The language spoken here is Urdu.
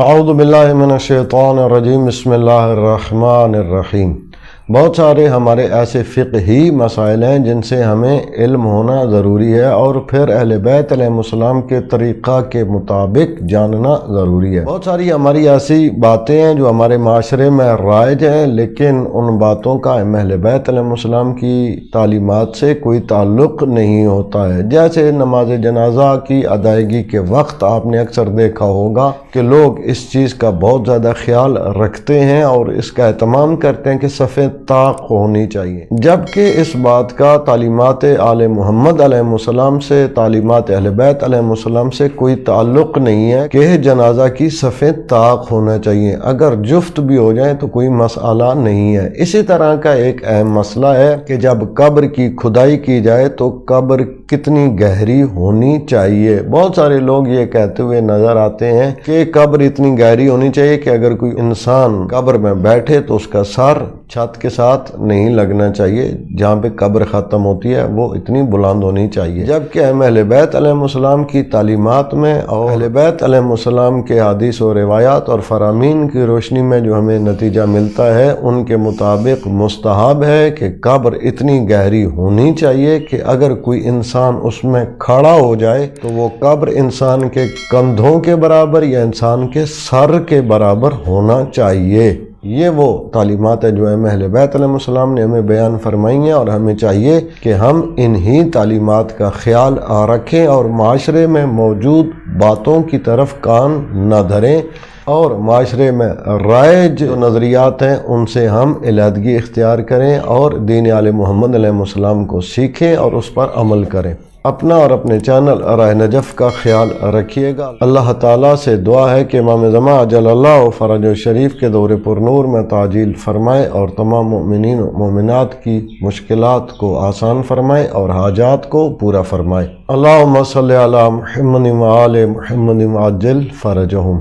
اعوذ باللہ من الشیطان الرجیم بسم اللہ الرحمن الرحیم۔ بہت سارے ہمارے ایسے فقہی مسائل ہیں جن سے ہمیں علم ہونا ضروری ہے اور پھر اہل بیت علیہ السلام کے طریقہ کے مطابق جاننا ضروری ہے۔ بہت ساری ہماری ایسی باتیں ہیں جو ہمارے معاشرے میں رائج ہیں، لیکن ان باتوں کا اہل بیت علیہ السلام کی تعلیمات سے کوئی تعلق نہیں ہوتا ہے۔ جیسے نماز جنازہ کی ادائیگی کے وقت آپ نے اکثر دیکھا ہوگا کہ لوگ اس چیز کا بہت زیادہ خیال رکھتے ہیں اور اس کا اہتمام کرتے ہیں کہ صف طاق ہونی چاہیے، جبکہ اس بات کا تعلیمات آل محمد علیہ السلام سے، تعلیمات اہل بیت علیہ السلام سے کوئی تعلق نہیں ہے کہ جنازہ کی صف طاق ہونا چاہیے۔ اگر جفت بھی ہو جائیں تو کوئی مسئلہ نہیں ہے۔ اسی طرح کا ایک اہم مسئلہ ہے کہ جب قبر کی کھدائی کی جائے تو قبر کتنی گہری ہونی چاہیے۔ بہت سارے لوگ یہ کہتے ہوئے نظر آتے ہیں کہ قبر اتنی گہری ہونی چاہیے کہ اگر کوئی انسان قبر میں بیٹھے تو اس کا سر چھت کے ساتھ نہیں لگنا چاہیے، جہاں پہ قبر ختم ہوتی ہے وہ اتنی بلند ہونی چاہیے، جبکہ اہل بیت علیہ السلام کی تعلیمات میں اور اہل بیت علیہ السلام کے حدیث و روایات اور فرامین کی روشنی میں جو ہمیں نتیجہ ملتا ہے ان کے مطابق مستحب ہے کہ قبر اتنی گہری ہونی چاہیے کہ اگر کوئی انسان اس میں کھڑا ہو جائے تو وہ قبر انسان کے کندھوں کے برابر یا انسان کے سر کے برابر ہونا چاہیے۔ یہ وہ تعلیمات ہے جو اہل بیت علیہ السلام نے ہمیں بیان فرمائی ہیں، اور ہمیں چاہیے کہ ہم انہی تعلیمات کا خیال رکھیں اور معاشرے میں موجود باتوں کی طرف کان نہ دھریں، اور معاشرے میں رائج جو نظریات ہیں ان سے ہم علیحدگی اختیار کریں اور دین آل محمد علیہ السلام کو سیکھیں اور اس پر عمل کریں۔ اپنا اور اپنے چینل راہ نجف کا خیال رکھیے گا۔ اللہ تعالیٰ سے دعا ہے کہ امام زمان عجل اللہ فرج شریف کے دور پر نور میں تعجیل فرمائے اور تمام مؤمنین و مومنات کی مشکلات کو آسان فرمائے اور حاجات کو پورا فرمائے۔ اللہم صلی علی محمد و آل محمد وعجل فرجہم۔